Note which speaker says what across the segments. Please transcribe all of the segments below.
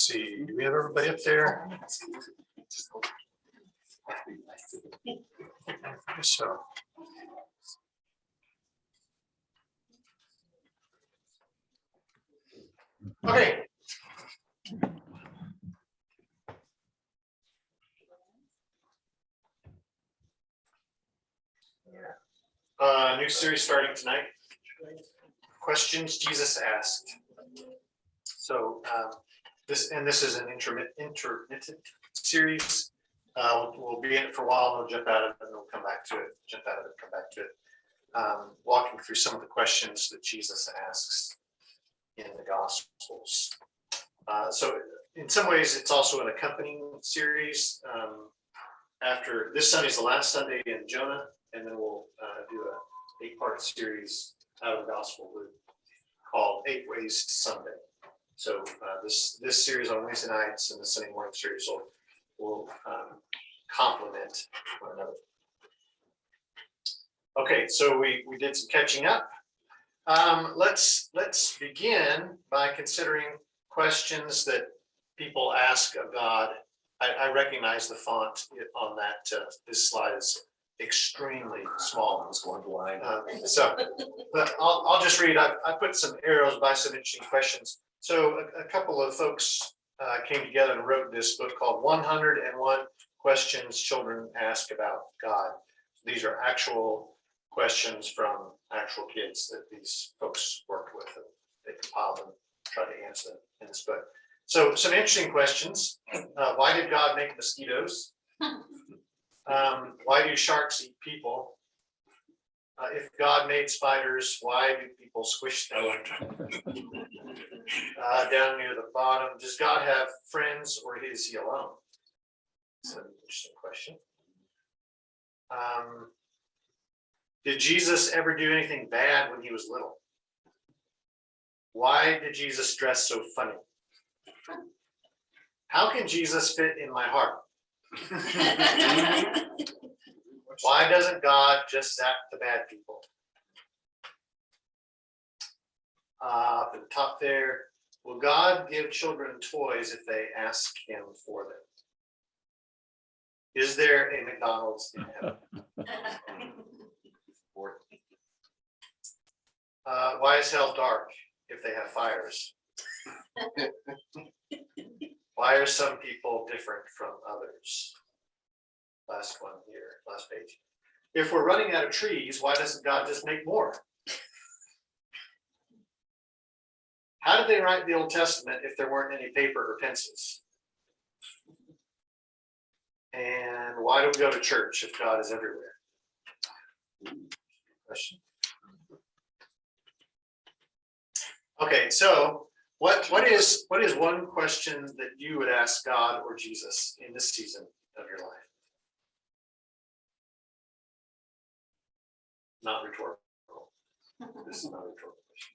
Speaker 1: see, do we have everybody up there? I guess so. Okay. New series starting tonight. Questions Jesus asked. So this is an intermittent series. We'll be in it for a while, we'll jump out of it, and we'll come back to it, jump out of it, come back to it. Walking through some of the questions that Jesus asks in the Gospels. So in some ways, it's also an accompanying series. After this Sunday is the last Sunday in Jonah, and then we'll do a 8-part series out of the Gospel called 8 Ways to Sunday. So this series on Wednesday nights and the Sunday morning series will complement one another. Okay, so we did some catching up. Let's begin by considering questions that people ask of God. I recognize the font on that. This slide is extremely small.
Speaker 2: I was going blind.
Speaker 1: But I'll just read. I put some arrows by some interesting questions. So a couple of folks came together and wrote this book called 101 Questions Children Ask About God. These are actual questions from actual kids that these folks worked with. And they compiled and tried to answer them in this book. So some interesting questions. Why did God make mosquitoes? Why do sharks eat people? If God made spiders, why do people squish them? Down near the bottom, does God have friends or is he alone? That's an interesting question. Did Jesus ever do anything bad when he was little? Why did Jesus dress so funny? How can Jesus fit in my heart? Why doesn't God just zap the bad people? Up at the top there, will God give children toys if they ask him for them? Is there a McDonald's in heaven? Why is hell dark if they have fires? Why are some people different from others? Last one here, last page. If we're running out of trees, why doesn't God just make more? How did they write the Old Testament if there weren't any paper or pencils? And why do we go to church if God is everywhere? Question. Okay, so what is one question that you would ask God or Jesus in this season of your life? Not rhetorical. This is not a rhetorical question.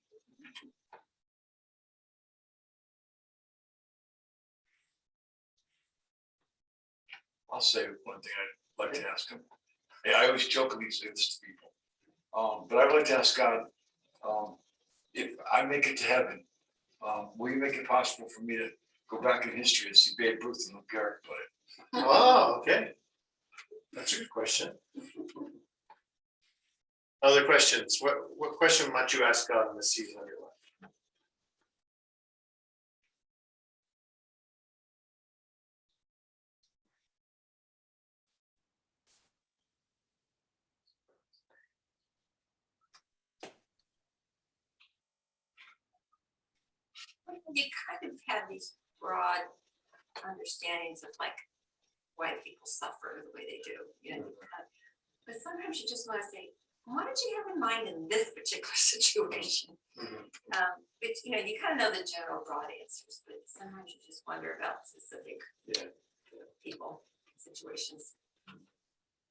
Speaker 3: I'll say one thing I'd like to ask him. Yeah, I always jokingly say this to people, but I'd like to ask God, if I make it to heaven, will you make it possible for me to go back in history and see Babe Ruth and Garrett play?
Speaker 1: Oh, okay. That's a good question. Other questions? What question might you ask God in this season of your life?
Speaker 4: You kind of have these broad understandings of like why people suffer the way they do, you know. But sometimes you just want to say, what did you have in mind in this particular situation?
Speaker 1: Mhm.
Speaker 4: But you know, you kind of know the general broad answers, but sometimes you just wonder about specific people, situations.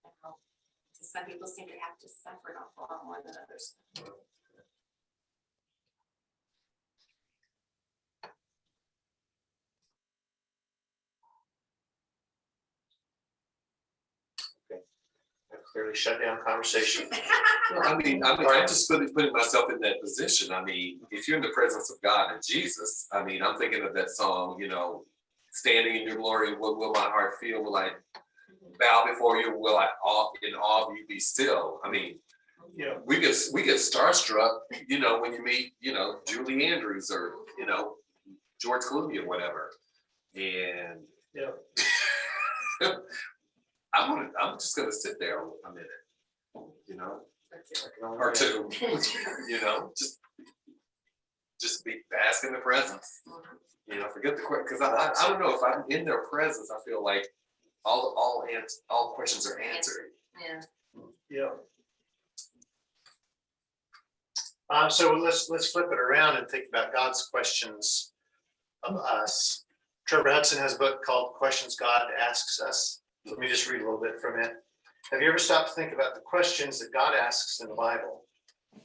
Speaker 4: So some people seem to have to suffer an awful lot more than others.
Speaker 1: Clearly shut down conversation.
Speaker 2: Well, I'm just putting myself in that position. I mean, if you're in the presence of God and Jesus, I mean, I'm thinking of that song, you know, standing in your glory, what will my heart feel? Will I bow before you? Will I in awe of you be still? I mean,
Speaker 1: Yeah.
Speaker 2: we get starstruck, you know, when you meet, you know, Julie Andrews or, you know, George Clooney or whatever. And
Speaker 1: Yeah.
Speaker 2: I'm just gonna sit there a minute, you know, or two, you know, just be bask in the presence. You know, forget the question, because I don't know if I'm in their presence, I feel like all questions are answered.
Speaker 4: Yeah.
Speaker 1: Yeah. So let's flip it around and think about God's questions of us. Trevor Hudson has a book called Questions God Asks Us. Let me just read a little bit from it. Have you ever stopped to think about the questions that God asks in the Bible?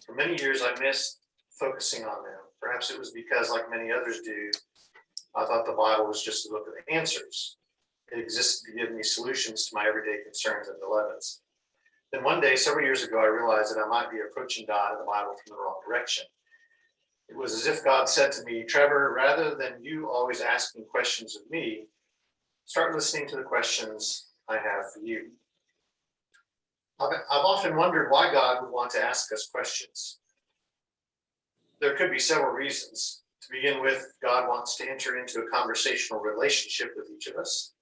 Speaker 1: For many years, I missed focusing on them. Perhaps it was because, like many others do, I thought the Bible was just a book of answers. It existed to give me solutions to my everyday concerns and dilemmas. Then one day, several years ago, I realized that I might be approaching God and the Bible from the wrong direction. It was as if God said to me, Trevor, rather than you always asking questions of me, start listening to the questions I have for you. I've often wondered why God would want to ask us questions. There could be several reasons. To begin with, God wants to enter into a conversational relationship with each of us.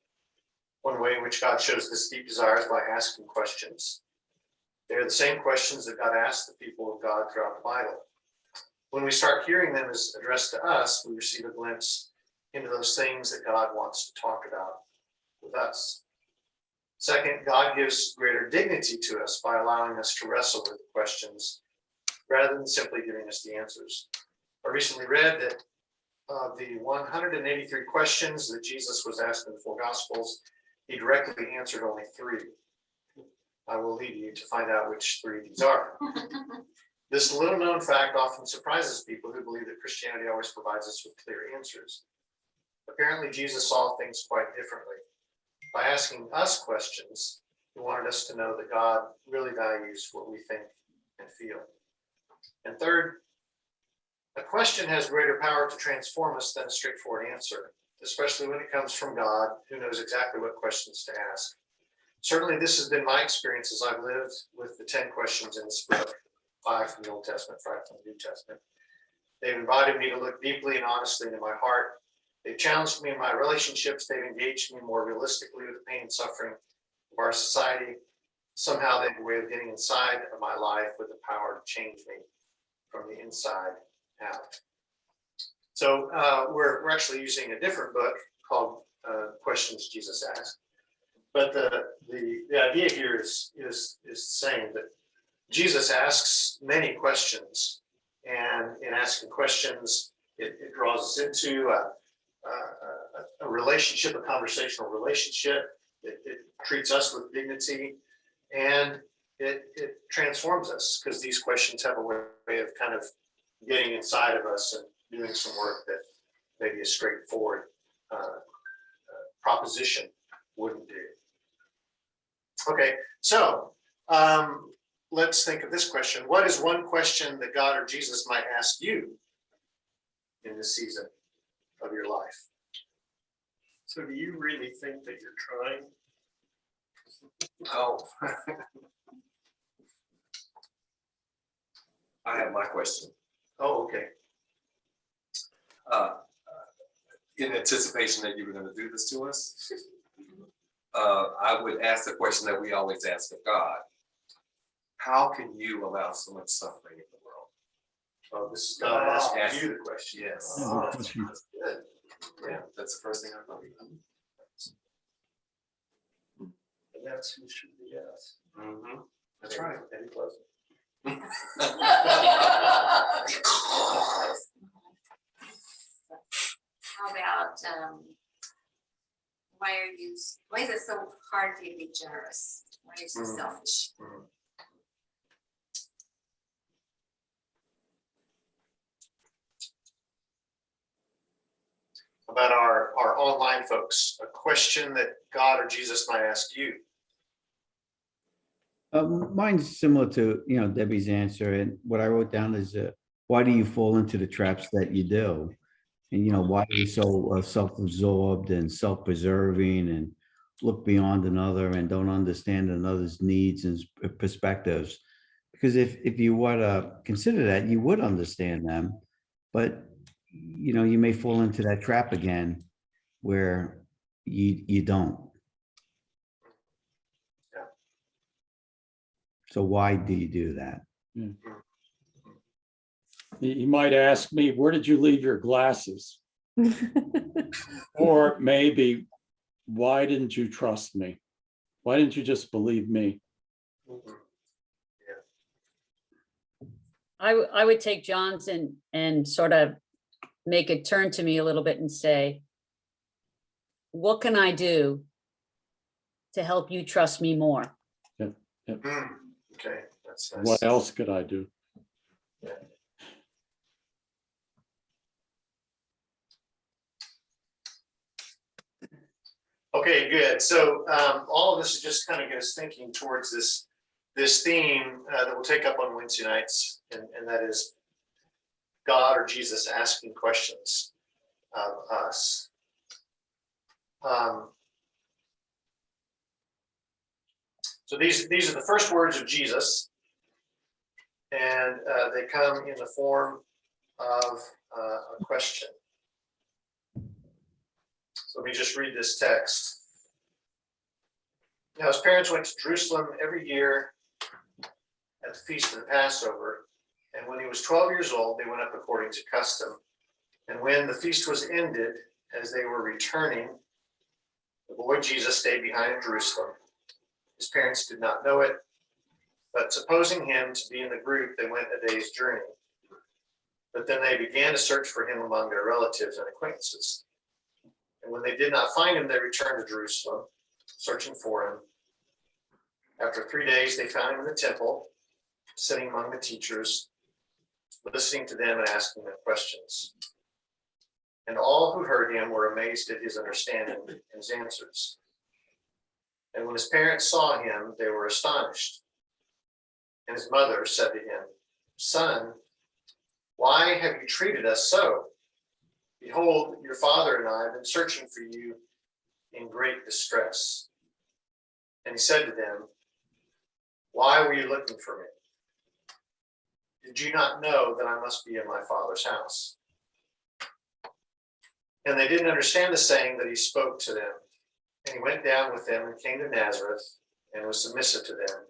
Speaker 1: One way in which God shows this deep desire is by asking questions. They are the same questions that God asked the people of God throughout the Bible. When we start hearing them as addressed to us, we receive a glimpse into those things that God wants to talk about with us. Second, God gives greater dignity to us by allowing us to wrestle with the questions rather than simply giving us the answers. I recently read that of the 183 questions that Jesus was asked in the four Gospels, he directly answered only 3. I will leave you to find out which 3 these are. This little known fact often surprises people who believe that Christianity always provides us with clear answers. Apparently, Jesus saw things quite differently. By asking us questions, he wanted us to know that God really values what we think and feel. And third, a question has greater power to transform us than a straightforward answer, especially when it comes from God, who knows exactly what questions to ask. Certainly, this has been my experience as I've lived with the 10 questions in this book, 5 from the Old Testament, 5 from the New Testament. They've invited me to look deeply and honestly into my heart. They've challenged me in my relationships. They've engaged me more realistically with the pain and suffering of our society. Somehow they have a way of getting inside of my life with the power to change me from the inside out. So we're actually using a different book called Questions Jesus Asked. But the idea here is the same, that Jesus asks many questions, and in asking questions, it draws us into a relationship, a conversational relationship. It treats us with dignity, and it transforms us, because these questions have a way of kind of getting inside of us and doing some work that maybe a straightforward proposition wouldn't do. Okay, so let's think of this question. What is one question that God or Jesus might ask you in this season of your life?
Speaker 5: So do you really think that you're trying?
Speaker 2: Oh. I have my question.
Speaker 1: Oh, okay.
Speaker 2: In anticipation that you were going to do this to us, I would ask the question that we always ask of God. How can you allow so much suffering in the world?
Speaker 1: Oh, this is God asking
Speaker 2: Yes.
Speaker 1: you the question.
Speaker 2: Yes.
Speaker 1: Oh,
Speaker 6: Good
Speaker 1: that's
Speaker 6: question.
Speaker 1: good.
Speaker 2: Yeah, that's the first thing I thought of.
Speaker 5: And that's who should be asked.
Speaker 2: Mm-hmm. That's right.
Speaker 1: Very close.
Speaker 4: How about, why is it so hard for you to be generous? Why are you so selfish?
Speaker 1: About our online folks, a question that God or Jesus might ask you.
Speaker 6: Mine's similar to, Debbie's answer, and what I wrote down is, why do you fall into the traps that you do? And, why are you so self-absorbed and self-preserving and look beyond another and don't understand another's needs and perspectives? Because if you were to consider that, you would understand them, but, you may fall into that trap again where you don't.
Speaker 1: Yeah.
Speaker 6: So why do you do that?
Speaker 7: You might ask me, where did you leave your glasses? Or maybe, why didn't you trust me? Why didn't you just believe me?
Speaker 1: Mhm.
Speaker 8: I would take John's and sort of make it turn to me a little bit and say, what can I do to help you trust me more?
Speaker 1: Okay, that's nice.
Speaker 7: What else could I do?
Speaker 1: Okay, good. So all of this is just kind of get us thinking towards this theme that we'll take up on Wednesday nights, and that is God or Jesus asking questions of us. So these are the first words of Jesus, and they come in the form of a question. So let me just read this text. Now his parents went to Jerusalem every year at the feast of the Passover, and when he was 12 years old, they went up according to custom. And when the feast was ended, as they were returning, the boy Jesus stayed behind in Jerusalem. His parents did not know it, but supposing him to be in the group, they went a day's journey. But then they began to search for him among their relatives and acquaintances. And when they did not find him, they returned to Jerusalem, searching for him. After 3 days, they found him in the temple, sitting among the teachers, listening to them and asking them questions. And all who heard him were amazed at his understanding and his answers. And when his parents saw him, they were astonished. And his mother said to him, "Son, why have you treated us so? Behold, your father and I have been searching for you in great distress." And he said to them, "Why were you looking for me? Did you not know that I must be in my father's house?" And they didn't understand the saying that he spoke to them. And he went down with them and came to Nazareth and was submissive to them.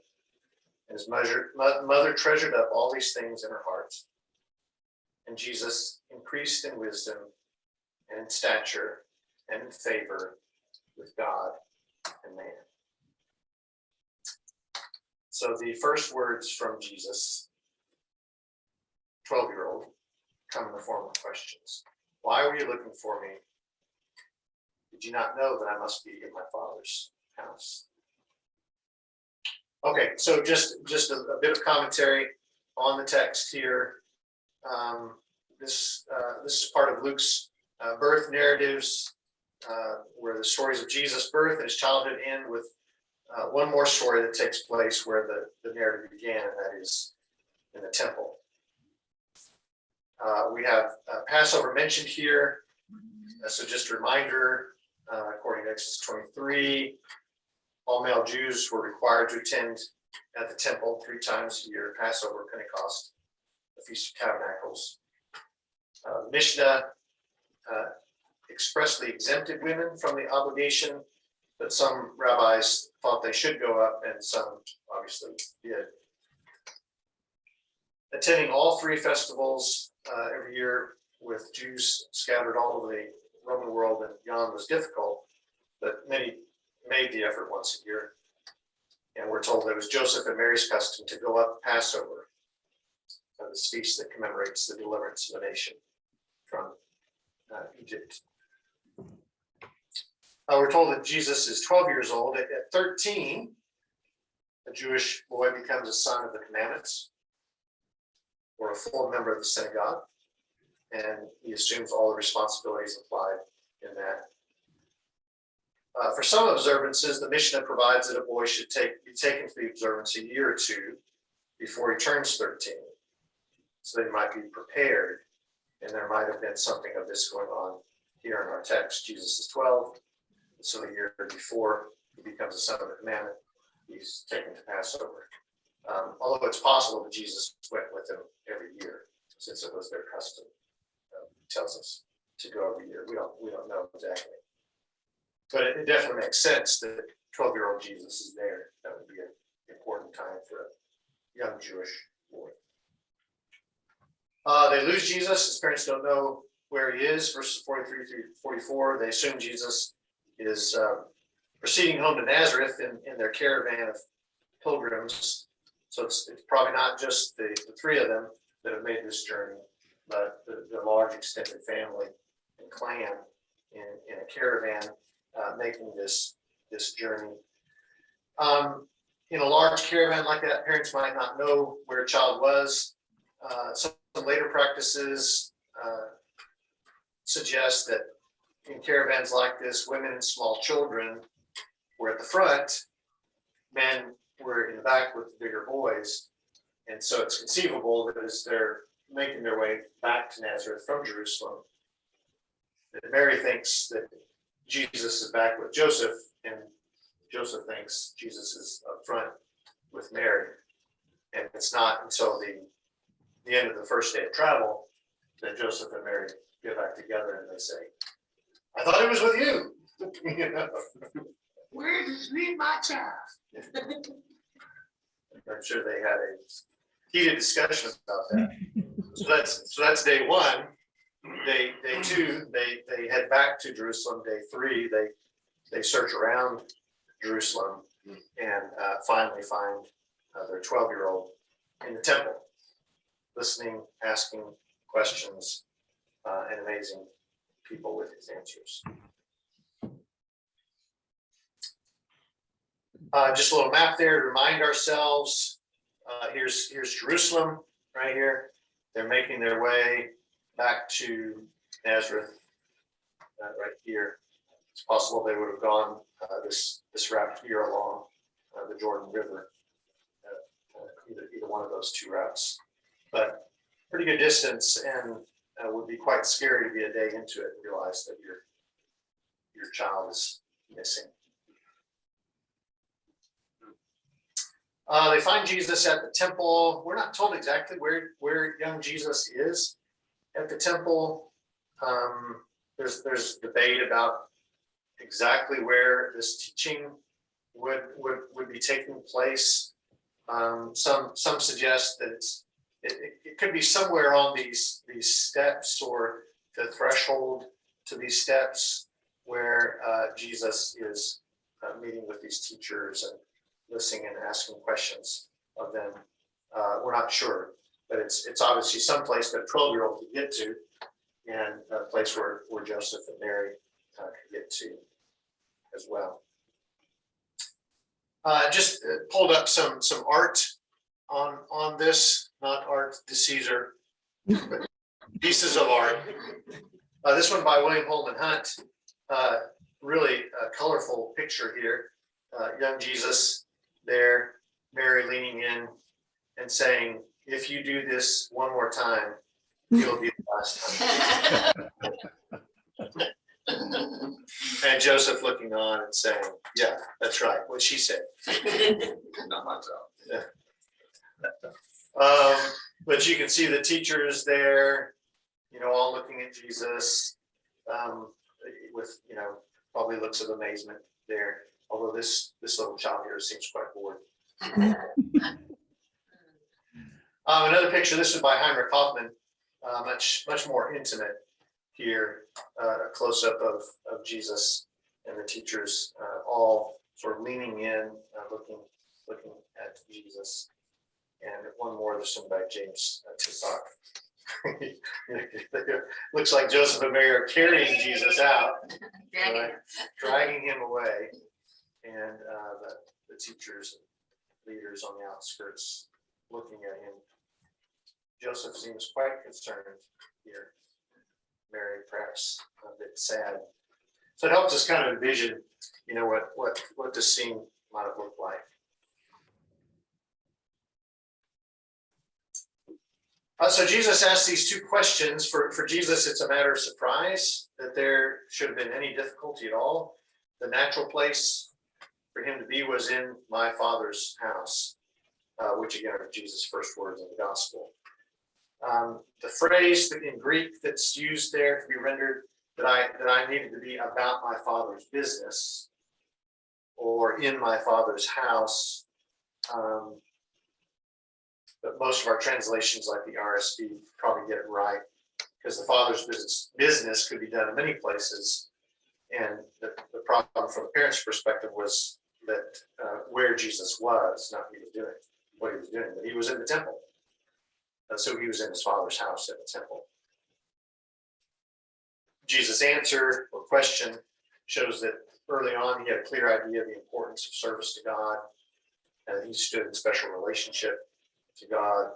Speaker 1: And his mother treasured up all these things in her heart. And Jesus increased in wisdom and in stature and in favor with God and man. So the first words from Jesus, 12-year-old, come in the form of questions. Why were you looking for me? Did you not know that I must be in my father's house? Okay, so just a bit of commentary on the text here. This is part of Luke's birth narratives, where the stories of Jesus' birth and his childhood end with one more story that takes place where the narrative began, and that is in the temple. We have Passover mentioned here. So just a reminder, according to Exodus 23, all male Jews were required to attend at the temple 3 times a year: Passover, Pentecost, the Feast of Tabernacles. Mishnah expressly exempted women from the obligation, but some rabbis thought they should go up, and some obviously did. Attending all 3 festivals every year with Jews scattered all over the Roman world and beyond was difficult, but many made the effort once a year. And we're told it was Joseph and Mary's custom to go up Passover, this feast that commemorates the deliverance of the nation from Egypt. We're told that Jesus is 12 years old. At 13, a Jewish boy becomes a son of the commandments, or a full member of the synagogue, and he assumes all the responsibilities implied in that. For some observances, the Mishnah provides that a boy should be taken to the observance a year or 2 before he turns 13, so that he might be prepared And there might have been something of this going on here in our text. Jesus is 12. So a year before he becomes the son of the commandment, he's taken to Passover. Although it's possible that Jesus went with him every year, since it was their custom. Tells us to go every year. We don't know exactly. But it definitely makes sense that 12-year-old Jesus is there. That would be an important time for a young Jewish boy. They lose Jesus. His parents don't know where he is. Verses 43 through 44. They assume Jesus is proceeding home to Nazareth in their caravan of pilgrims. So it's probably not just the three of them that have made this journey, but the large extended family and clan in a caravan making this journey. In a large caravan like that, parents might not know where a child was. Some later practices suggest that in caravans like this, women and small children were at the front, men were in the back with the bigger boys. And so it's conceivable that as they're making their way back to Nazareth from Jerusalem, that Mary thinks that Jesus is back with Joseph, and Joseph thinks Jesus is up front with Mary. And it's not until the end of the first day of travel that Joseph and Mary get back together and they say, I thought it was with you. You know? Where is me, my child? I'm sure they had a heated discussion about that. So that's day one. Day two, they head back to Jerusalem. Day three, they search around Jerusalem and finally find their 12-year-old in the temple, listening, asking questions, and amazing people with his answers. Just a little map there to remind ourselves. Here's Jerusalem right here. They're making their way back to Nazareth right here. It's possible they would have gone this route here along the Jordan River, either one of those two routes. But pretty good distance, and would be quite scary to be a day into it and realize that your child is missing. They find Jesus at the temple. We're not told exactly where young Jesus is at the temple. There's debate about exactly where this teaching would be taking place. Some suggest that it could be somewhere on these steps or the threshold to these steps where Jesus is meeting with these teachers and listening and asking questions of them. We're not sure, but it's obviously someplace that a 12-year-old could get to, and a place where Joseph and Mary could get to as well. Just pulled up some art on this, not art de Caesar, but pieces of art. This one by William Holman Hunt, really a colorful picture here. Young Jesus there, Mary leaning in and saying, if you do this one more time, it'll be the last time. And Joseph looking on and saying, yeah, that's right, what she said.
Speaker 2: Not my job.
Speaker 1: But you can see the teachers there, all looking at Jesus with, probably looks of amazement there. Although this little child here seems quite bored. Another picture, this is by Heinrich Hoffman, much more intimate here, a close-up of Jesus and the teachers all sort of leaning in, looking at Jesus. And one more, this one by James Tissock. Looks like Joseph and Mary are carrying Jesus out, dragging him away. And the teachers and leaders on the outskirts looking at him. Joseph seems quite concerned here. Mary perhaps a bit sad. So it helps us kind of envision, what this scene might have looked like. So Jesus asked these two questions. For Jesus, it's a matter of surprise that there should have been any difficulty at all. The natural place for him to be was in my Father's house, which again are Jesus' first words in the gospel. The phrase in Greek that's used there to be rendered that I needed to be about my Father's business or in my Father's house. But most of our translations, like the RSV, probably get it right because the Father's business could be done in many places. And the problem from the parents' perspective was that where Jesus was, not what he was doing, but he was in the temple. And so he was in his Father's house at the temple. Jesus' answer or question shows that early on he had a clear idea of the importance of service to God, and he stood in special relationship to God.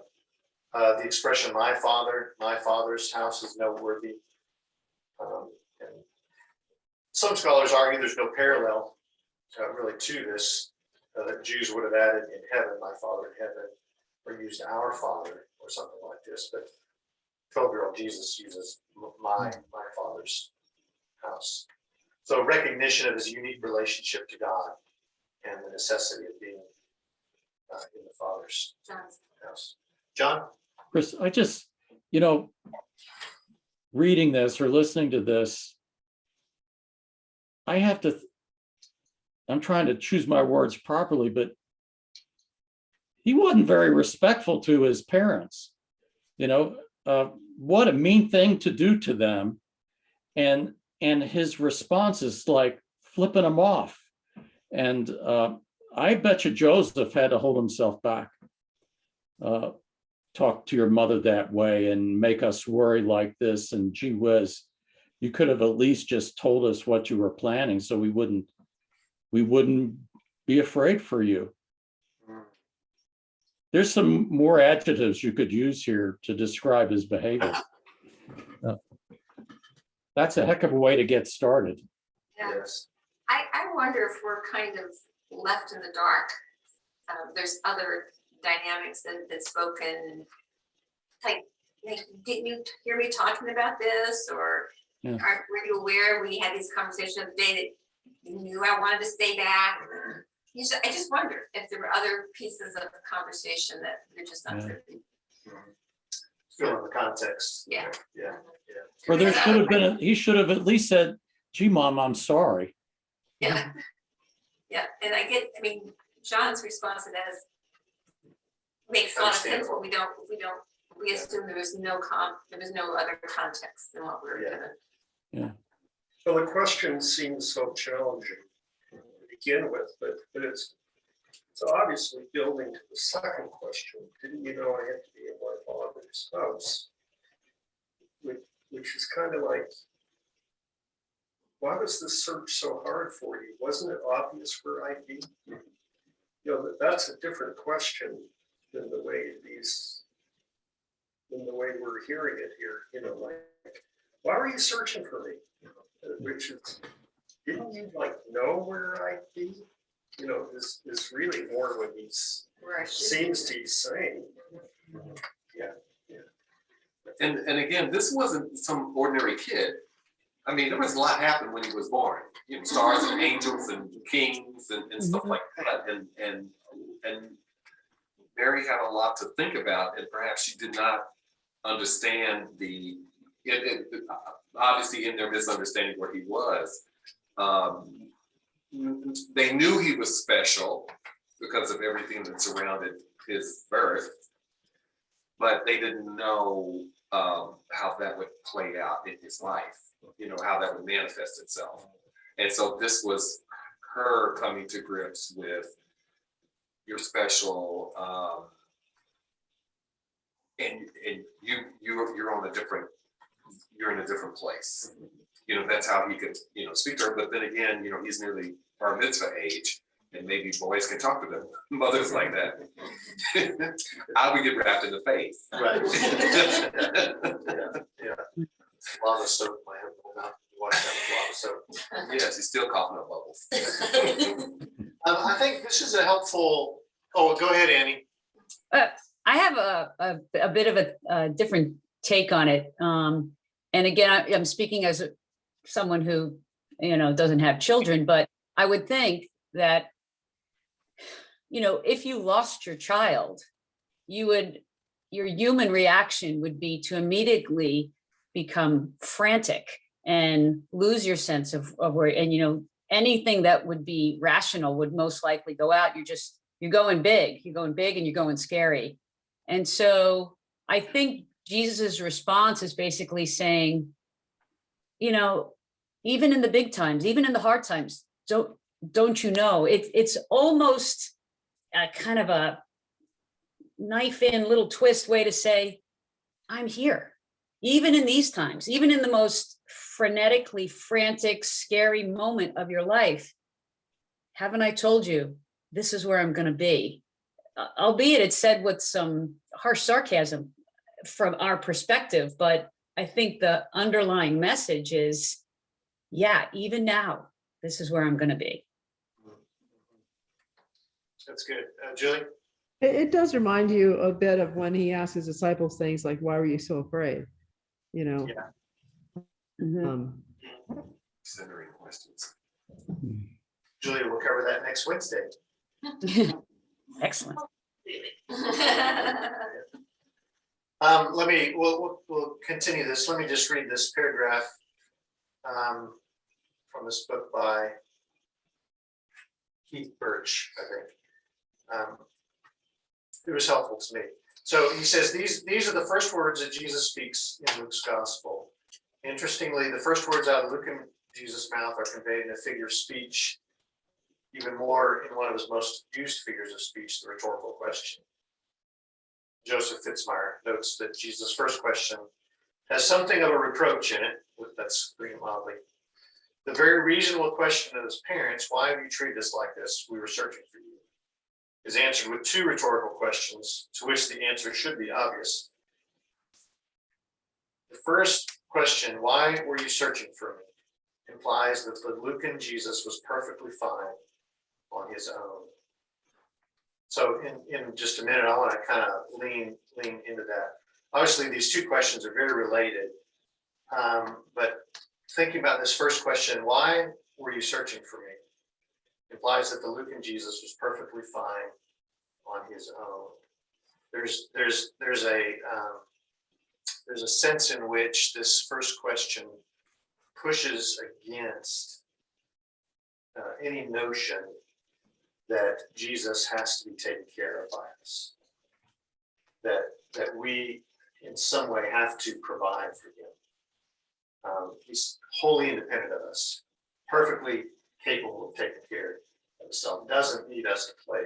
Speaker 1: The expression my Father's house is noteworthy. And some scholars argue there's no parallel really to this. That Jews would have added in heaven, my Father in heaven, or used our Father or something like this. But 12-year-old Jesus uses my Father's house. So recognition of his unique relationship to God and the necessity of being in the Father's house. John?
Speaker 7: Chris, I just, reading this or listening to this, I'm trying to choose my words properly, but he wasn't very respectful to his parents. What a mean thing to do to them. And his response is like flipping them off. And I bet you Joseph had to hold himself back. Talk to your mother that way and make us worry like this. And gee whiz, you could have at least just told us what you were planning so we wouldn't be afraid for you. There's some more adjectives you could use here to describe his behavior. That's a heck of a way to get started.
Speaker 4: Yeah.
Speaker 1: Yes.
Speaker 4: I wonder if we're kind of left in the dark. There's other dynamics that's spoken. Like, didn't you hear me talking about this? Or
Speaker 7: Yeah.
Speaker 4: were you aware we had this conversation the day that you knew I wanted to stay back? I just wonder if there were other pieces of the conversation that you're just not privy.
Speaker 1: Fill in the context.
Speaker 4: Yeah.
Speaker 1: Yeah.
Speaker 7: Or there should have been, he should have at least said, gee, Mom, I'm sorry.
Speaker 4: Yeah. Yeah. And John's response to that is makes a lot of sense. What we assume there was no other context than what we were given.
Speaker 5: So the question seems so challenging to begin with, but it's obviously building to the second question. Didn't you know I had to be in my Father's house? Which is kind of like, why was this search so hard for you? Wasn't it obvious where I'd be? That's a different question than the way we're hearing it here. Like, why were you searching for me? Which is, didn't you know where I'd be? Is really more what he seems to be saying.
Speaker 2: And again, this wasn't some ordinary kid. I mean, there was a lot happened when he was born. Stars and angels and kings and stuff like that. And Mary had a lot to think about, and perhaps she did not understand obviously in their misunderstanding where he was. They knew he was special because of everything that surrounded his birth, but they didn't know how that would play out in his life, how that would manifest itself. And so this was her coming to grips with you're special, and you're in a different place. That's how he could speak to her. But then again, he's nearly bar mitzvah age, and maybe boys can talk to their mothers like that. I would get wrapped in the faith.
Speaker 1: Right. Yeah. Lava soap, my head will not wash out with lava soap.
Speaker 2: Yes, he's still coughing up bubbles.
Speaker 1: I think this is a helpful. Oh, go ahead, Annie.
Speaker 8: I have a bit of a different take on it. And again, I'm speaking as someone who, doesn't have children, but I would think that, if you lost your child, your human reaction would be to immediately become frantic and lose your sense of where, and anything that would be rational would most likely go out. You're going big and you're going scary. And so I think Jesus's response is basically saying, even in the big times, even in the hard times, don't you know, it's almost a kind of a knife in little twist way to say, I'm here, even in these times, even in the most frenetically frantic, scary moment of your life. Haven't I told you this is where I'm going to be? Albeit it's said with some harsh sarcasm from our perspective, but I think the underlying message is, yeah, even now, this is where I'm going to be.
Speaker 1: That's good. Julie?
Speaker 9: It does remind you a bit of when he asked his disciples things like, why were you so afraid?
Speaker 1: Yeah.
Speaker 9: Um,
Speaker 2: Centering questions.
Speaker 1: Julia, we'll cover that next Wednesday.
Speaker 8: Excellent.
Speaker 1: We'll continue this. Let me just read this paragraph from this book by Keith Birch, I think. It was helpful to me. So he says, these are the first words that Jesus speaks in Luke's gospel. Interestingly, the first words out of Luke and Jesus' mouth are conveyed in a figure of speech, even more in one of his most used figures of speech, the rhetorical question. Joseph Fitzmyer notes that Jesus' first question has something of a reproach in it, that's putting it mildly. The very reasonable question of his parents, why have you treated us like this? We were searching for you, is answered with two rhetorical questions, to which the answer should be obvious. The first question, why were you searching for me, implies that the Lucan Jesus was perfectly fine on his own. So in just a minute, I want to kind of lean into that. Obviously, these two questions are very related, but thinking about this first question, why were you searching for me, implies that the Lucan Jesus was perfectly fine on his own. There's a sense in which this first question pushes against any notion that Jesus has to be taken care of by us, that we in some way have to provide for him. He's wholly independent of us, perfectly capable of taking care of himself, doesn't need us to play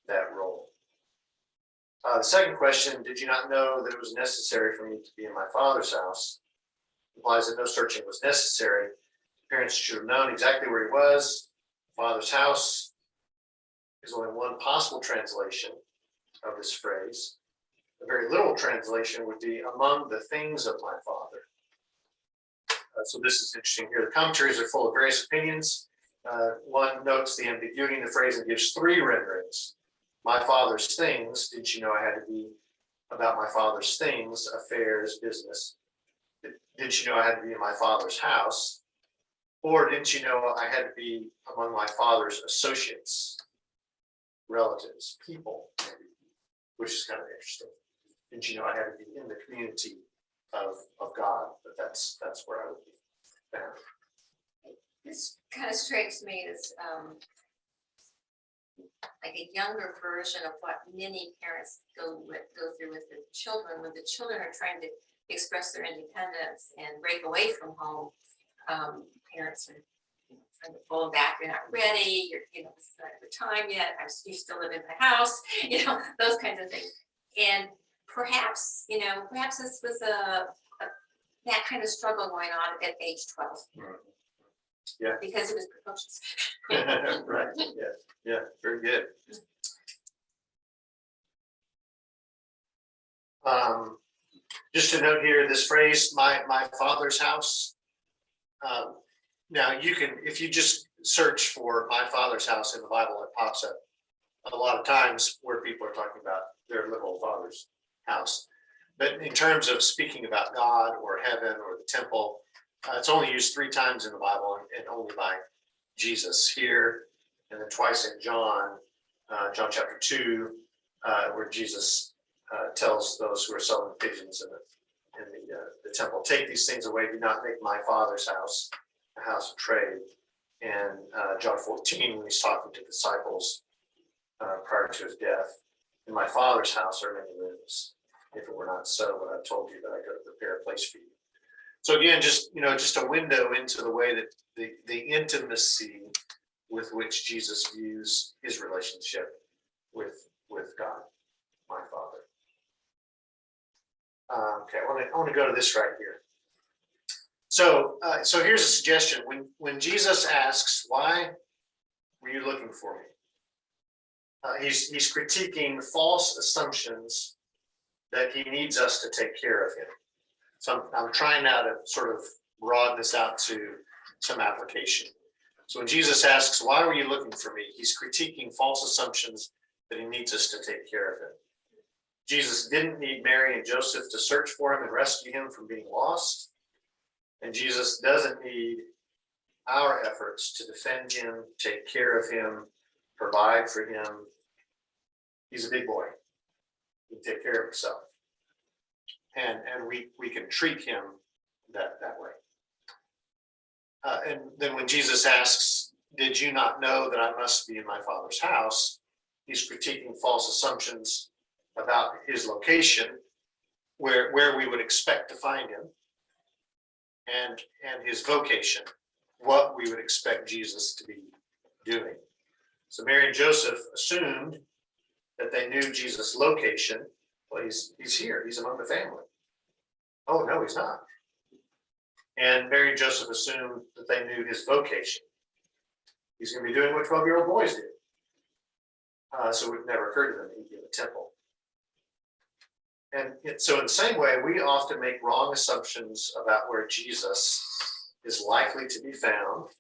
Speaker 1: that role. The second question, did you not know that it was necessary for me to be in my Father's house, implies that no searching was necessary. Parents should have known exactly where he was. Father's house is only one possible translation of this phrase. A very literal translation would be among the things of my Father. So this is interesting here. The commentaries are full of various opinions. One notes the ambiguity in the phrase and gives three renderings. My Father's things, didn't you know I had to be about my Father's things, affairs, business? Didn't you know I had to be in my Father's house? Or didn't you know I had to be among my Father's associates, relatives, people, maybe, which is kind of interesting. Didn't you know I had to be in the community of God? But that's where I would be found.
Speaker 4: This kind of strikes me as like a younger version of what many parents go through with the children when the children are trying to express their independence and break away from home. Parents are trying to pull them back. You're not ready. It's not your time yet. You still live in the house. Those kinds of things. And perhaps this was that kind of struggle going on at age 12.
Speaker 1: Yeah.
Speaker 4: Because it was precocious.
Speaker 1: Right. Yeah. Very good. Just to note here, this phrase, my Father's house. Now you can, if you just search for my Father's house in the Bible, it pops up a lot of times where people are talking about their literal father's Father's house. But in terms of speaking about God or heaven or the temple, it's only used 3 times in the Bible and only by Jesus here, and then twice in John, John chapter 2, where Jesus tells those who are selling pigeons in the temple, take these things away, do not make my Father's house a house of trade. And John 14, when he's talking to disciples prior to his death, in my Father's house are many rooms. If it were not so, but I've told you that I go to prepare a place for you. So again, just a window into the way that the intimacy with which Jesus views his relationship with God, my Father. Okay, I want to go to this right here. So here's a suggestion. When Jesus asks, "Why were you looking for me?" He's critiquing false assumptions that he needs us to take care of him. So I'm trying now to sort of broaden this out to some application. So when Jesus asks, "Why were you looking for me?" he's critiquing false assumptions that he needs us to take care of him. Jesus didn't need Mary and Joseph to search for him and rescue him from being lost. And Jesus doesn't need our efforts to defend him, take care of him, provide for him. He's a big boy. He can take care of himself. And we can treat him that way. And then when Jesus asks, "Did you not know that I must be in my Father's house?" he's critiquing false assumptions about his location, where we would expect to find him, and his vocation, what we would expect Jesus to be doing. So Mary and Joseph assumed that they knew Jesus' location. Well, he's here. He's among the family. Oh, no, he's not. And Mary and Joseph assumed that they knew his vocation. He's going to be doing what 12-year-old boys do. So it would never occur to them he'd be in the temple. And so in the same way, we often make wrong assumptions about where Jesus is likely to be found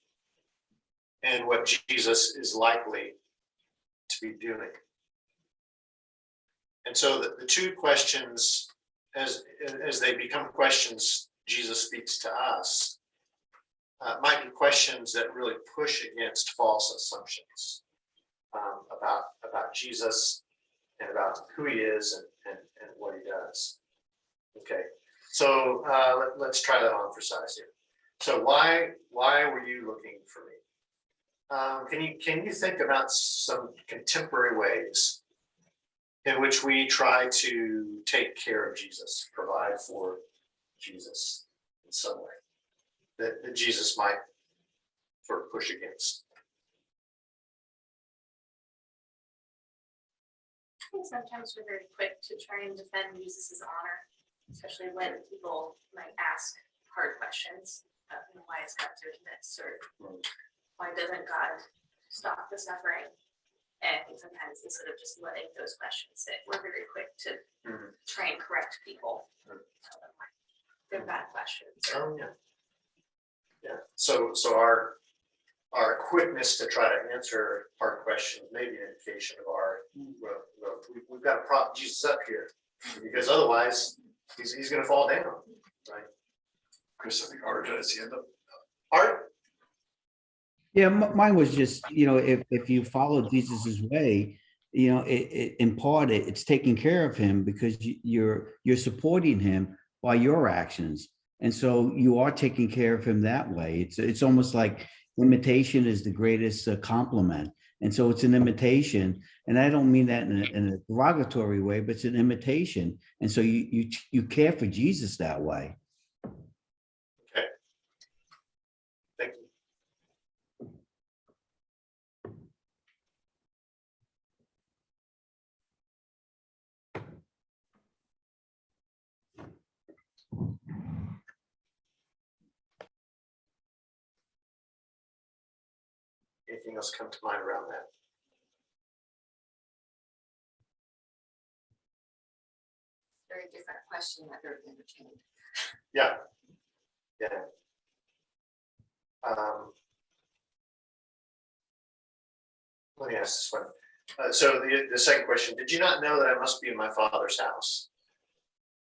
Speaker 1: and what Jesus is likely to be doing. And so the 2 questions, as they become questions Jesus speaks to us, might be questions that really push against false assumptions about Jesus and about who he is and what he does. Okay, so let's try that on for size here. So why were you looking for me? Can you think about some contemporary ways in which we try to take care of Jesus, provide for Jesus in some way that Jesus might sort of push against?
Speaker 10: I think sometimes we're very quick to try and defend Jesus' honor, especially when people might ask hard questions. Why is God doing this? Or why doesn't God stop the suffering? And I think sometimes instead of just letting those questions sit, we're very quick to try and correct people. Tell them like they're bad questions.
Speaker 1: Oh, yeah. Yeah. So our quickness to try to answer hard questions may be an indication of our, we've got to prop Jesus up here, because otherwise he's going to fall down, right?
Speaker 3: Chris, I think art has the end of.
Speaker 1: Art?
Speaker 6: Yeah, mine was just, if you follow Jesus's way, in part it's taking care of him because you're supporting him by your actions. And so you are taking care of him that way. It's almost like imitation is the greatest compliment. And so it's an imitation. And I don't mean that in a derogatory way, but it's an imitation. And so you care for Jesus that way.
Speaker 1: Okay. Thank you. Anything else come to mind around that?
Speaker 4: Very different question that they're entertaining.
Speaker 1: Yeah. Let me ask this one. So the second question, did you not know that I must be in my Father's house?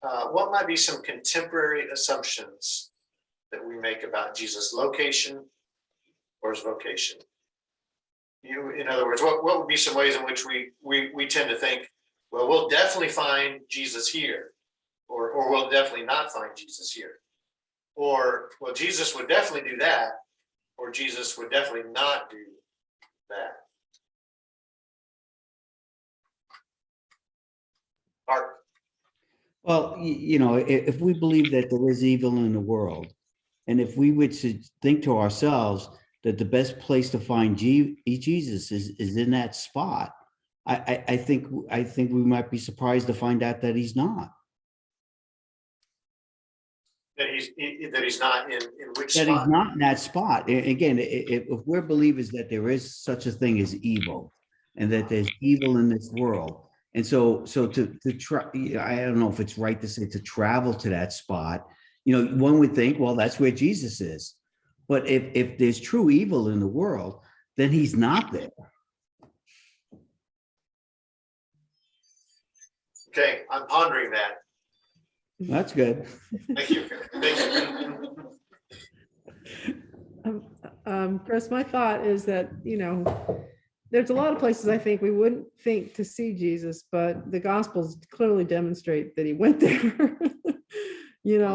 Speaker 1: What might be some contemporary assumptions that we make about Jesus' location or his vocation? In other words, what would be some ways in which we tend to think, well, we'll definitely find Jesus here, or we'll definitely not find Jesus here, or well, Jesus would definitely do that, or Jesus would definitely not do that. Art.
Speaker 6: Well, if we believe that there is evil in the world, and if we would think to ourselves that the best place to find Jesus is in that spot, I think we might be surprised to find out that he's not.
Speaker 1: That he's not in which
Speaker 6: That
Speaker 1: spot?
Speaker 6: he's not in that spot. Again, if we're believers that there is such a thing as evil, and that there's evil in this world, and so to try, I don't know if it's right to say to travel to that spot. One would think, well, that's where Jesus is. But if there's true evil in the world, then he's not there.
Speaker 1: Okay, I'm pondering that.
Speaker 6: That's good.
Speaker 1: Thank you. Thank you.
Speaker 9: Chris, my thought is that, there's a lot of places I think we wouldn't think to see Jesus, but the Gospels clearly demonstrate that he went there.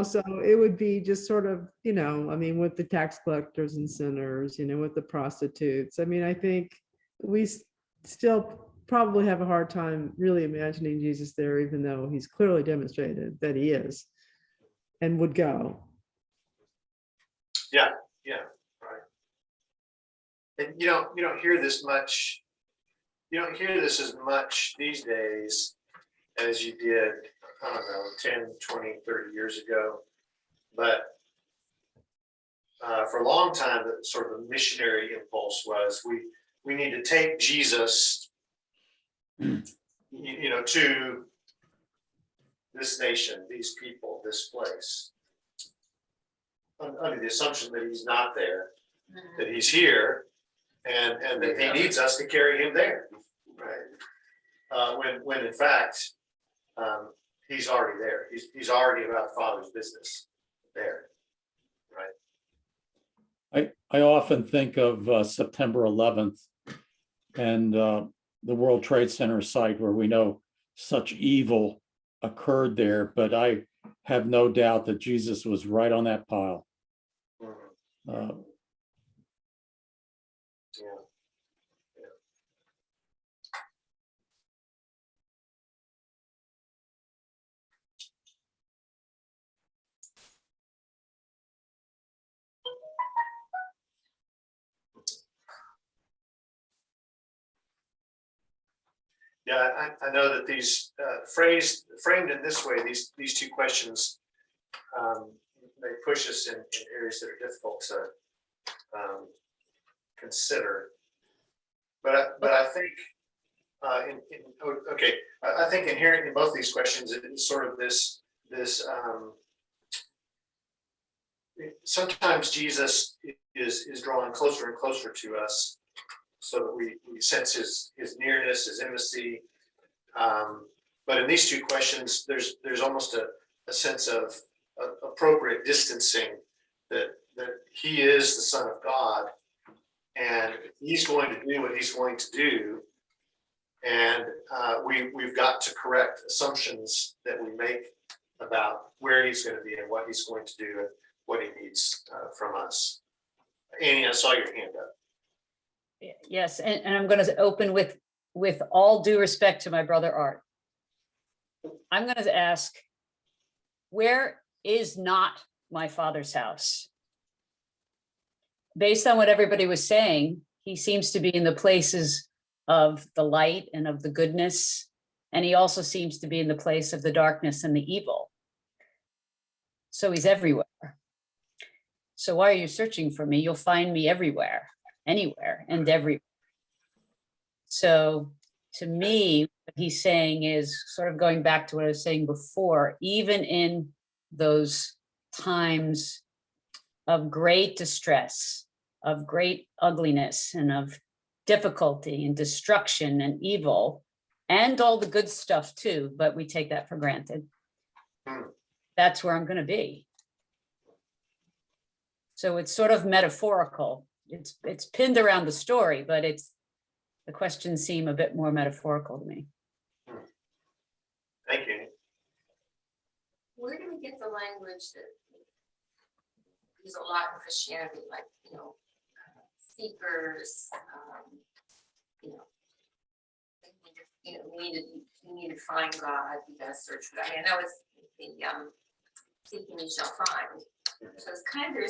Speaker 9: So it would be just sort of, with the tax collectors and sinners, with the prostitutes. I think we still probably have a hard time really imagining Jesus there, even though he's clearly demonstrated that he is and would go.
Speaker 1: Yeah, right. And you don't hear this much. You don't hear this as much these days as you did, I don't know, 10, 20, 30 years ago. But for a long time, the sort of missionary impulse was we need to take Jesus, to this nation, these people, this place, under the assumption that he's not there, that he's here, and that he needs us to carry him there, right? When in fact, he's already there. He's already about the Father's business there, right?
Speaker 7: I often think of September 11th and the World Trade Center site where we know such evil occurred there, but I have no doubt that Jesus was right on that pile.
Speaker 1: Yeah. Yeah, I know that these framed in this way, these two questions, they push us in areas that are difficult to consider. But I think I think inherent in both these questions is sort of this sometimes Jesus is drawing closer and closer to us, so that we sense his nearness, his intimacy. But in these two questions, there's almost a sense of appropriate distancing, that he is the Son of God, and he's going to do what he's going to do, and we've got to correct assumptions that we make about where he's going to be and what he's going to do and what he needs from us. Annie, I saw your hand up.
Speaker 8: Yes, and I'm going to open with all due respect to my brother Art. I'm going to ask, where is not my Father's house? Based on what everybody was saying, he seems to be in the places of the light and of the goodness, and he also seems to be in the place of the darkness and the evil. So he's everywhere. So why are you searching for me? You'll find me everywhere, anywhere and everywhere. So to me, what he's saying is sort of going back to what I was saying before, even in those times of great distress, of great ugliness, and of difficulty and destruction and evil and all the good stuff too, but we take that for granted. That's where I'm going to be. So it's sort of metaphorical. It's pinned around the story, but the questions seem a bit more metaphorical to me.
Speaker 1: Thank you.
Speaker 4: Where do we get the language that there's a lot in Christianity, like, seekers, we need to find God, we gotta search for that. I mean, I know it's the seeking you shall find. So it's kind of,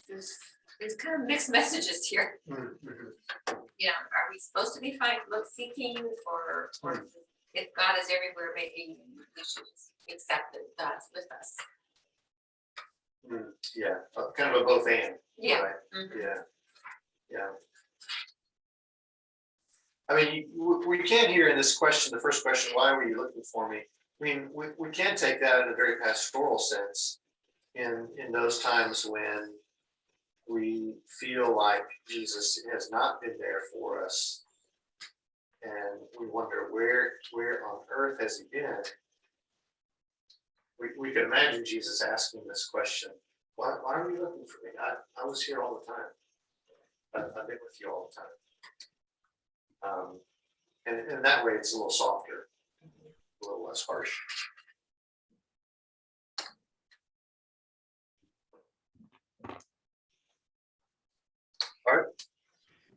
Speaker 4: there's kind of mixed messages here. Are we supposed to be seeking or if God is everywhere, maybe we should accept that God's with us.
Speaker 1: Yeah, kind of a both and.
Speaker 4: Yeah.
Speaker 1: Right?
Speaker 4: Mhm.
Speaker 1: Yeah. I mean, we can't hear in this question, the first question, why were you looking for me? I mean, we can take that in a very pastoral sense in those times when we feel like Jesus has not been there for us. And we wonder where on earth has he been? We can imagine Jesus asking this question. Why are you looking for me? I was here all the time. I've been with you all the time. And in that way, it's a little softer, a little less harsh.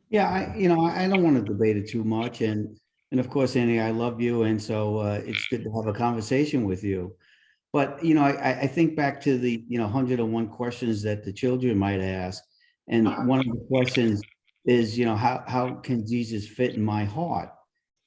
Speaker 6: Yeah, I don't want to debate it too much, and of course, Annie, I love you, and so it's good to have a conversation with you. But I think back to the 101 questions that the children might ask, and one of the questions is how can Jesus fit in my heart?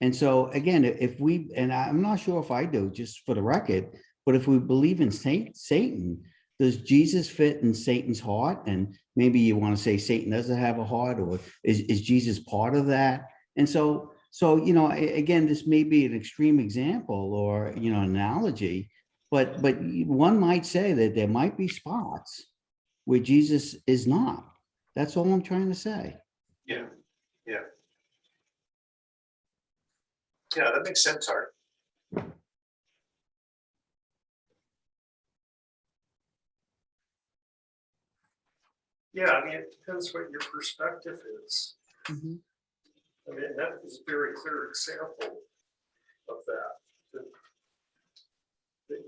Speaker 6: And so again, if we, and I'm not sure if I do, just for the record, but if we believe in Satan, does Jesus fit in Satan's heart? And maybe you want to say Satan doesn't have a heart, or is Jesus part of that? And so again, this may be an extreme example or analogy, but one might say that there might be spots where Jesus is not. That's all I'm trying to say.
Speaker 1: Yeah, that makes sense, Art.
Speaker 5: Yeah, I mean, it depends what your perspective is.
Speaker 8: Mhm.
Speaker 5: I mean, that is a very clear example of that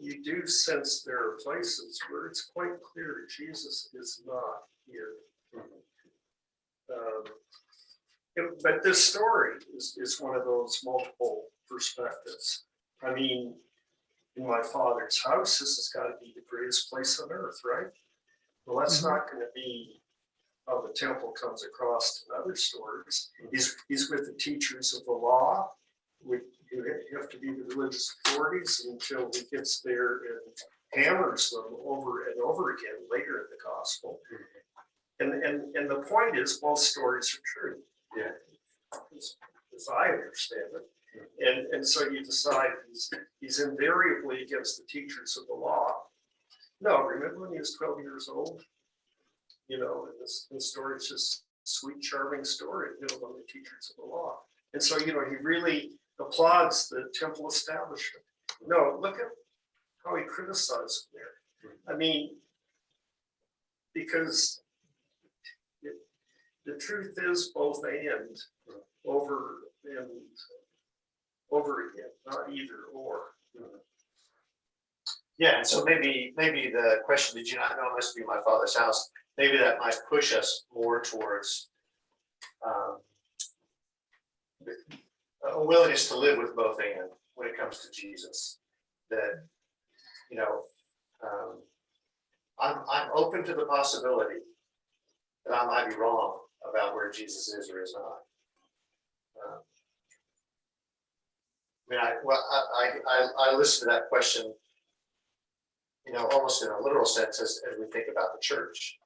Speaker 5: you do sense there are places where it's quite clear Jesus is not here. But this story is one of those multiple perspectives. I mean, in my Father's house, this has got to be the greatest place on earth, right? Well, that's not going to be how the temple comes across in other stories. He's with the teachers of the law, who have to be the religious authorities until he gets there and hammers them over and over again later in the gospel. And the point is, both stories are true.
Speaker 1: Yeah.
Speaker 5: As I understand it. And so you decide he's invariably against the teachers of the law. No, remember when he was 12 years old? And this story is just sweet, charming story, among the teachers of the law. And so, he really applauds the temple establishment. No, look at how he criticized them there. I mean, because the truth is both and over and over again, not either or.
Speaker 1: Yeah, and so maybe the question, did you not know I must be in my Father's house? Maybe that might push us more towards a willingness to live with both and when it comes to Jesus. That I'm open to the possibility that I might be wrong about where Jesus is or is not. I listen to that question, almost in a literal sense as we think about the church.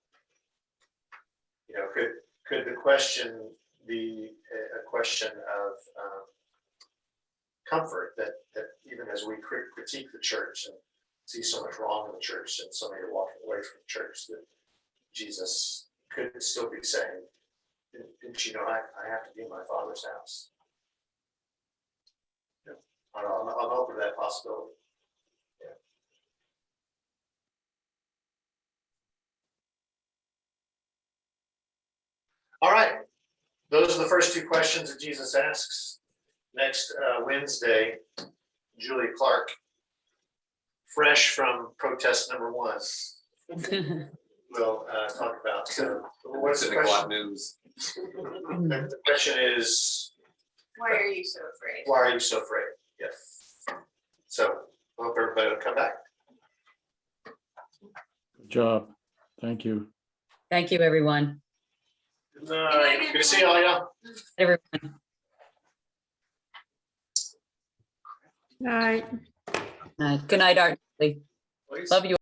Speaker 1: Could the question be a question of comfort that even as we critique the church and see so much wrong in the church and so many are walking away from the church, that Jesus could still be saying, Didn't you know I have to be in my Father's house? Yeah. I'm open to that possibility. Yeah. All right, those are the first two questions that Jesus asks. Next Wednesday, Julie Clark, fresh from protest number 1, we'll talk about. So, what's the
Speaker 2: 10 o'clock
Speaker 1: question?
Speaker 2: news.
Speaker 1: The question is,
Speaker 10: Why are you so afraid?
Speaker 1: why are you so afraid? Yes. So, I hope everybody will come back.
Speaker 7: Good job. Thank you.
Speaker 8: Thank you, everyone.
Speaker 1: Good night. Good to see all y'all.
Speaker 8: Everyone.
Speaker 9: Night.
Speaker 8: Good night, Art.
Speaker 1: Please.
Speaker 8: Love you.